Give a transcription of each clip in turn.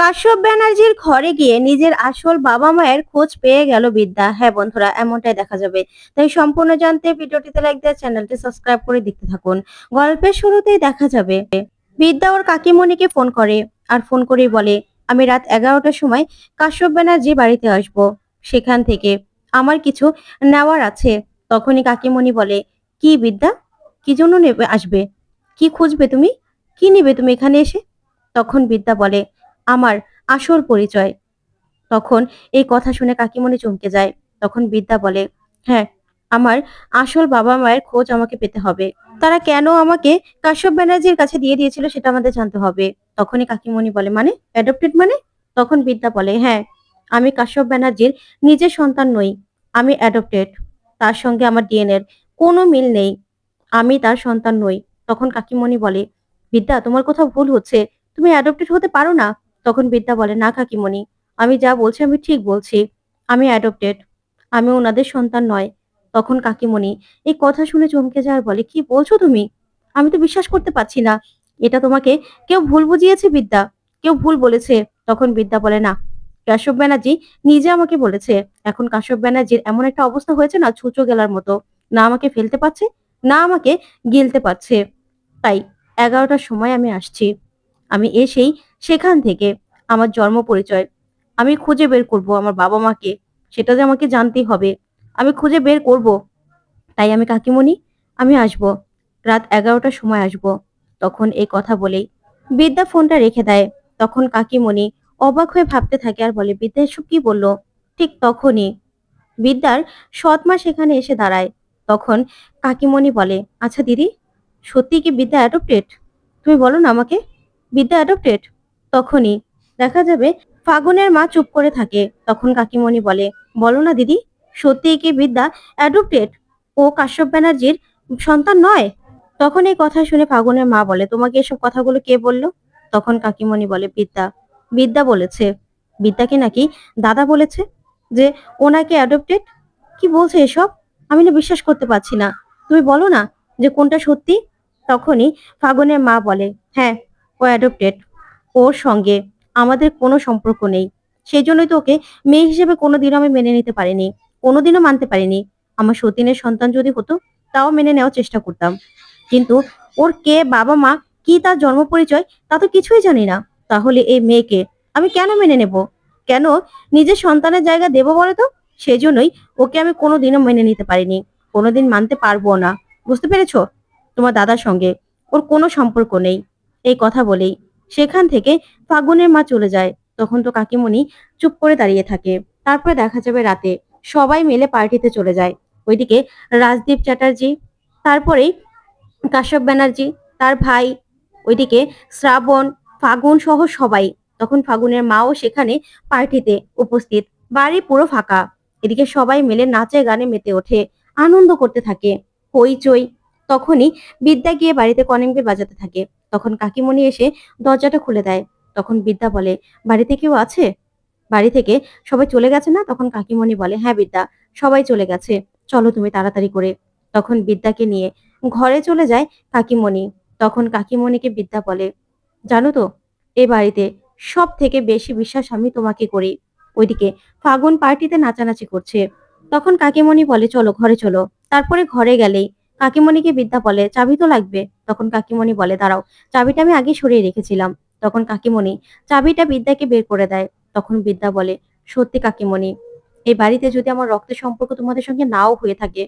কাশ্যপ ব্যানার্জির ঘরে গিয়ে নিজের আসল বাবা মায়ের খোঁজ পেয়ে গেল বিদ্যা। হ্যাঁ বন্ধুরা, এমনটাই দেখা যাবে। তাই সম্পূর্ণ জানতে ভিডিওটিতে লাইক দিয়ে চ্যানেলটি সাবস্ক্রাইব করে দেখতে থাকুন। গল্পের শুরুতেই দেখা যাবে বিদ্যা ওর কাকিমণিকে ফোন করে, আর ফোন করেই বলে, আমি রাত 11টার সময় কাশ্যপ ব্যানার্জি বাড়িতে আসব, সেখান থেকে আমার কিছু নেওয়ার আছে। তখনই কাকিমণি বলে, কি বিদ্যা, কি জন্য নেবে আসবে, কি খুঁজবে তুমি, কি নিবে তুমি এখানে এসে? তখন বিদ্যা বলে, আমার আসল পরিচয়। তখন এই কথা শুনে কাকিমণি চমকে যায়। তখন বিদ্যা বলে, হ্যাঁ, আমার আসল বাবা মায়ের খোঁজ আমাকে পেতে হবে। তারা কেন আমাকে কাশ্যপ ব্যানার্জির কাছে দিয়ে দিয়েছিল সেটা আমাদের জানতে হবে। তখনই কাকিমণি বলে, মানে অ্যাডপ্টেড মানে? তখন বিদ্যা বলে, হ্যাঁ, আমি কাশ্যপ ব্যানার্জির নিজের সন্তান নই, আমি অ্যাডপ্টেড। তার সঙ্গে আমার ডিএনএ এর কোনো মিল নেই, আমি তার সন্তান নই। তখন কাকিমণি বলে, বিদ্যা তোমার কোথাও ভুল হচ্ছে, তুমি অ্যাডপ্টেড হতে পারো না। তখন বিদ্যা বলে, না কাকিমণি, আমি যা বলছি আমি ঠিক বলছি, আমি অ্যাডপ্টেড, আমি ওনাদের সন্তান নয়। তখন কাকিমণি এই কথা শুনে চমকে যায় আর বলে, কি বলছো তুমি, আমি তো বিশ্বাস করতে পারছি না, এটা তোমাকে কেউ ভুল বুঝিয়েছে বিদ্যা, কেউ ভুল বলেছে। তখন বিদ্যা বলে, না, কাশ্যপ ব্যানার্জি নিজে আমাকে বলেছে। এখন কাশ্যপ ব্যানার্জির এমন একটা অবস্থা হয়েছে না, ছুঁচো গেলার মতো, না আমাকে ফেলতে পারছে, না আমাকে গিলতে পারছে। তাই 11টার সময় আমি আসছি। আমি এসেই সেখান থেকে আমার জন্ম পরিচয় আমি খুঁজে বের করব, আমার বাবা মাকে, সেটা যে আমাকে জানতেই হবে, আমি খুঁজে বের করব। তাই আমি কাকিমণি, আমি আসব, রাত 11টার সময় আসব। তখন এই কথা বলেই বিদ্যা ফোনটা রেখে দেয়। তখন কাকিমণি অবাক হয়ে ভাবতে থাকে আর বলে, বিদ্যা এসব কি বললো? ঠিক তখনই বিদ্যার সৎ মা সেখানে এসে দাঁড়ায়। তখন কাকিমণি বলে, আচ্ছা দিদি, সত্যি কি বিদ্যা অ্যাডপ্টেড? তুমি বলো না আমাকে, বিদ্যা অ্যাডপ্টেড? তখনই দেখা যাবে ফাগুনের মা চুপ করে থাকে। তখন কাকিমণি বলে, বলো না দিদি, সত্যিই কি বিদ্যা অ্যাডপ্টেড? ও কাশ্যপ ব্যানার্জির সন্তান নয়? তখন এই কথা শুনে ফাগুনের মা বলে, তোমাকে এসব কথাগুলো কে বললো? তখন কাকিমণি বলে, বিদ্যা, বিদ্যা বলেছে। বিদ্যাকে নাকি দাদা বলেছে যে ওনাকে অ্যাডপ্টেড। কি বলছে এসব, আমি না বিশ্বাস করতে পারছি না, তুমি বলো না যে কোনটা সত্যি। তখনই ফাগুনের মা বলে, হ্যাঁ, ও অ্যাডপ্টেড, ওর সঙ্গে আমাদের কোনো সম্পর্ক নেই। সেই জন্যই তো ওকে মেয়ে হিসেবে কোনোদিনও আমি মেনে নিতে পারিনি, কোনোদিনও মানতে পারিনি। আমার সতীনের সন্তান যদি হতো তাও মেনে নেওয়ার চেষ্টা করতাম, কিন্তু ওর কে বাবা মা, কি তার জন্ম পরিচয়, তা তো কিছুই জানি না। তাহলে এই মেয়েকে আমি কেন মেনে নেব, কেন নিজের সন্তানের জায়গা দেবো বলো তো? সেজন্যই ওকে আমি কোনোদিনও মেনে নিতে পারিনি, কোনোদিন মানতে পারবো না। বুঝতে পেরেছো? তোমার দাদার সঙ্গে ওর কোনো সম্পর্ক নেই। এই কথা বলেই সেখান থেকে ফাগুনের মা চলে যায়। তখন তো কাকিমণি চুপ করে দাঁড়িয়ে থাকে। তারপরে দেখা যাবে রাতে সবাই মিলে পার্টিতে চলে যায়। ওইদিকে রাজদীপ চ্যাটার্জি, তারপরেই কাশ্যপ ব্যানার্জি, তার ভাই, ওইদিকে শ্রাবণ, ফাগুন সহ সবাই। তখন ফাগুনের মাও সেখানে পার্টিতে উপস্থিত। বাড়ি পুরো ফাঁকা। এদিকে সবাই মিলে নাচে গানে মেতে ওঠে, আনন্দ করতে থাকে, হইচই। তখনই বিদ্যা গিয়ে বাড়িতে কলিং বেল বাজাতে থাকে। তখন কাকিমণি এসে দরজাটা খুলে দেয়। তখন বিদ্যা বলে, বাড়িতে কেউ আছে? বাড়ি থেকে সবাই চলে গেছে না? তখন কাকিমণি বলে, হ্যাঁ বিদ্যা, সবাই চলে গেছে, চলো তুমি তাড়াতাড়ি করে। তখন বিদ্যাকে নিয়ে ঘরে চলে যায় কাকিমণি। তখন কাকিমণিকে বিদ্যা বলে, জানো তো, এ বাড়িতে সব থেকে বেশি বিশ্বাস আমি তোমাকে করি। ওইদিকে ফাগুন পার্টিতে নাচানাচি করছে। তখন কাকিমণি বলে, চলো ঘরে চলো। তারপরে ঘরে গেলেই কাকিমণিকে বিদ্যা বলে, চাবি তো লাগবে। তখন কাকিমণি বলে, দাঁড়াও, চাবিটা আমি আগে সরিয়ে রেখেছিলাম। তখন কাকিমণি চাবিটা বিদ্যাকে বের করে দেয়। তখন বিদ্যা বলে, সত্যি কাকিমণি, এই বাড়িতে যদি আমার রক্তের সম্পর্ক তোমাদের সঙ্গে নাও হয়ে থাকে,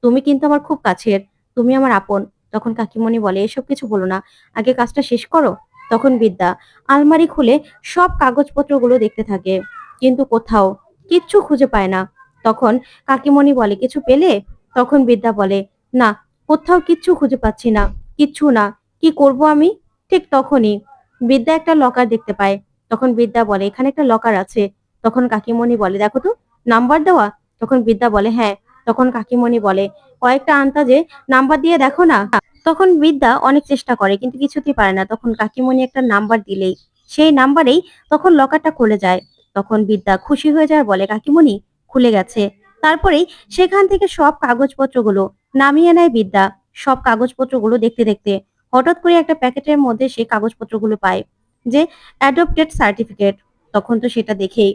তুমি কিন্তু আমার খুব কাছের, তুমি আমার আপন। তখন কাকিমণি বলে, এসব কিছু বলো না, আগে কাজটা শেষ করো। তখন বিদ্যা আলমারি খুলে সব কাগজপত্রগুলো দেখতে থাকে, কিন্তু কোথাও কিচ্ছু খুঁজে পায় না। তখন কাকিমণি বলে, কিছু পেলে? তখন বিদ্যা বলে, না, কোথাও কিচ্ছু খুঁজে পাচ্ছি না, কিচ্ছু না, কি করব আমি? ঠিক তখনই বিদ্যা একটা লকার দেখতে পায়। তখন বিদ্যা বলে, এখানে একটা লকার আছে। তখন কাকিমণি বলে, দেখো তো, নাম্বার দেওয়া? তখন বিদ্যা বলে, হ্যাঁ। তখন কাকিমণি বলে, কয়েকটা আন্তাজে নাম্বার দিয়ে দেখো না। তখন বিদ্যা অনেক চেষ্টা করে কিন্তু কিছুতেই পারে না। তখন কাকিমণি একটা নাম্বার দিলেই সেই নাম্বারেই তখন লকারটা খুলে যায়। তখন বিদ্যা খুশি হয়ে যায় আর বলে, কাকিমণি, খুলে গেছে। তারপরেই সেখান থেকে সব কাগজপত্রগুলো নামিয়ে নেয় বিদ্যা। সব কাগজপত্রগুলো দেখতে দেখতে হঠাৎ করে একটা প্যাকেটের মধ্যে সেই কাগজপত্রগুলো পায়। যে অ্যাডপ্টেড সার্টিফিকেট। তখন তো সেটা দেখেই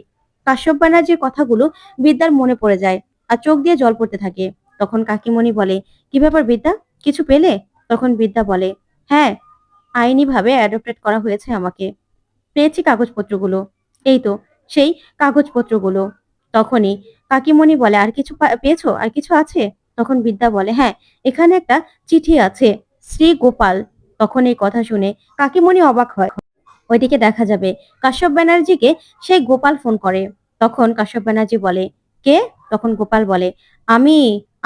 কাশ্যপ ব্যানার্জির কথাগুলো বিদ্যার মনে পড়ে যায় আর চোখ দিয়ে জল পড়তে থাকে। তখন কাকিমণি বলে, কি ব্যাপার বিদ্যা, কিছু পেলে? তখন বিদ্যা বলে, হ্যাঁ, আইনিভাবে অ্যাডপ্টেড করা হয়েছে আমাকে। পেয়েছি কাগজপত্রগুলো। এই তো সেই কাগজপত্রগুলো। তখনই কাকিমণি বলে, আর কিছু পেয়েছো? আর কিছু আছে? তখন বিদ্যা বলে, হ্যাঁ, এখানে একটা চিঠি আছে, শ্রী গোপাল। তখন এই কথা শুনে কাকিমণি অবাক হয়। ওইদিকে দেখা যাবে কাশ্যপ ব্যানার্জিকে সেই গোপাল ফোন করে। তখন কাশ্যপ ব্যানার্জি বলে, কে? তখন গোপাল বলে, আমি।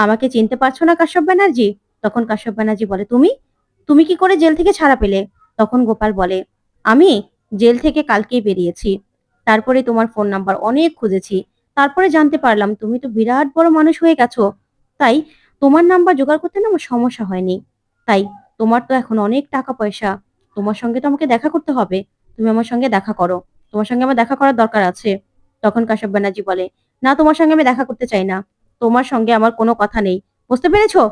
আমাকে চিনতে পারছো না কাশ্যপ ব্যানার্জি? তখন কাশ্যপ ব্যানার্জি বলে, তুমি তুমি কি করে জেল থেকে ছাড়া পেলে? তখন গোপাল বলে, আমি জেল থেকে কালকেই বেরিয়েছি। তারপরে তোমার ফোন নাম্বার অনেক খুঁজেছি। তারপরে জানতে পারলাম তুমি তো বিরাট বড় মানুষ হয়ে গেছো। তাই তোমার নাম্বার জোগাড় করতে না আমার সমস্যা হয়নি। তাই তোমার তো এখন অনেক টাকা পয়সা, তোমার সঙ্গে তো আমাকে দেখা করতে হবে। তুমি আমার সঙ্গে দেখা করো, তোমার সঙ্গে আমার দেখা করার দরকার আছে। তখন কাশ্যপ ব্যানার্জি বলে, না, তোমার সঙ্গে আমি দেখা করতে চাই না। তোমার সঙ্গে আমার কোনো কথা নেই, বুঝতে পেরেছো?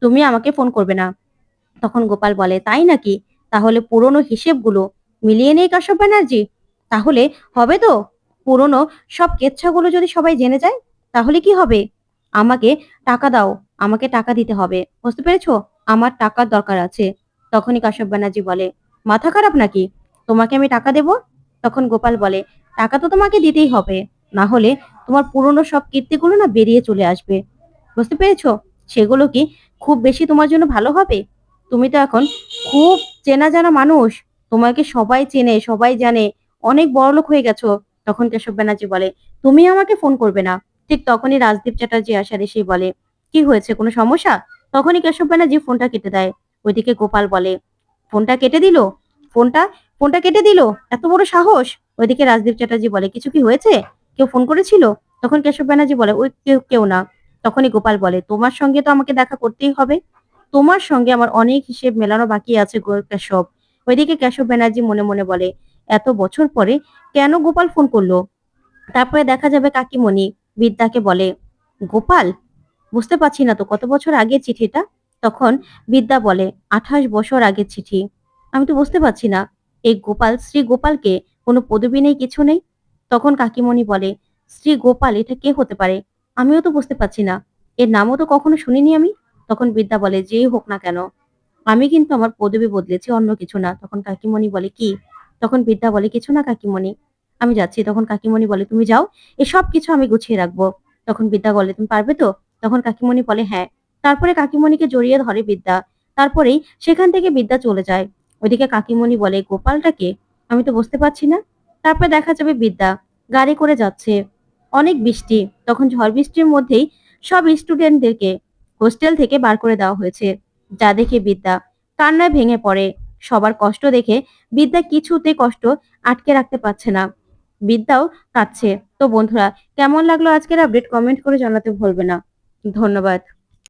তুমি আমাকে ফোন করবে না। তখন গোপাল বলে, তাই নাকি? তাহলে পুরনো হিসেবগুলো মিলিয়ে নেই কাশ্যপ ব্যানার্জি। তাহলে হবে তো? পুরনো সব কেচ্ছাগুলো যদি সবাই জেনে যায় তাহলে কি হবে? আমাকে টাকা দাও, আমাকে টাকা দিতে হবে, বুঝতে পেরেছো? আমার টাকার দরকার আছে। তখনই কাশ্যপ ব্যানার্জি বলে, মাথা খারাপ নাকি? তোমাকে আমি টাকা দেব? তখন গোপাল বলে, টাকা তো তোমাকে দিতেই হবে, না হলে তোমার পুরনো সব কীর্তিগুলো না বেরিয়ে চলে আসবে, বুঝতে পেরেছো? সেগুলো কি খুব বেশি তোমার জন্য ভালো হবে? তুমি তো এখন খুব চেনা জানা মানুষ, তোমাকে সবাই চেনে, সবাই জানে, অনেক বড়লোক হয়ে গেছো। তখন কেশব ব্যানার্জি বলে, তুমি আমাকে ফোন করবে না। ঠিক তখনই রাজদীপ চ্যাটার্জি আসার এসে বলে, কি হয়েছে, কোনো সমস্যা? তখনই কেশব ব্যানার্জি ফোনটা কেটে দেয়। ওইদিকে গোপাল বলে, ফোনটা কেটে দিল? ফোনটা ফোনটা কেটে দিল? এত বড় সাহস! ওইদিকে রাজদীপ চ্যাটার্জি বলে, কিছু কি হয়েছে? কেউ ফোন করেছিল? তখন কেশব ব্যানার্জি বলে, ওই কেউ কেউ না। তখনই গোপাল বলে, তোমার সঙ্গে তো আমাকে দেখা করতেই হবে, তোমার সঙ্গে আমার অনেক হিসেব মেলানো বাকি আছে গো কেশব। ওইদিকে কেশব ব্যানার্জি মনে মনে বলে, এত বছর পরে কেন গোপাল ফোন করলো? তারপরে দেখা যাবে কাকিমণি বিদ্যাকে বলে, গোপাল, বুঝতে পারছি না তো কত বছর আগের চিঠিটা? তখন বিদ্যা বলে, 28 বছর আগের চিঠি। আমি তো বুঝতে পারছি না, এই গোপাল, শ্রী গোপালকে কোনো পদবি নেই, কিছু নেই। তখন কাকিমণি বলে, শ্রী গোপাল এটা কে হতে পারে? আমিও তো বুঝতে পারছি না, এর নামও তো কখনো শুনিনি আমি। তখন বিদ্যা বলে, যেই হোক না কেন, আমি কিন্তু আমার পদবি বদলেছি, অন্য কিছু না। তখন কাকিমণি বলে, কি? তখন বিদ্যা বলে, কিছু না কাকিমণি, আমি যাচ্ছি। তখন কাকিমণি বলে, তুমি যাও, এসব কিছু আমি গুছিয়ে রাখবো। তখন বিদ্যা বলে, তুমি পারবে তো? তখন কাকিমণি বলে, হ্যাঁ। তারপরে কাকিমণিকে জড়িয়ে ধরে বিদ্যা। তারপরেই সেখান থেকে বিদ্যা চলে যায়। ওইদিকে কাকিমণি বলে, গোপালটাকে আমি তো বুঝতে পারছি না। তারপরে দেখা যাবে বিদ্যা গাড়ি করে যাচ্ছে, অনেক বৃষ্টি। তখন ঝড় বৃষ্টির মধ্যেই সব স্টুডেন্টদেরকে হোস্টেল থেকে বার করে দেওয়া হয়েছে। যা দেখে বিদ্যা কান্নায় ভেঙে পড়ে। সবার কষ্ট দেখে বিদ্যা কিছুতে কষ্ট আটকে রাখতে পারছে না, বিদ্যাও কাঁদছে। তো বন্ধুরা, কেমন লাগলো আজকের আপডেট কমেন্ট করে জানাতে ভুলবে না। ধন্যবাদ।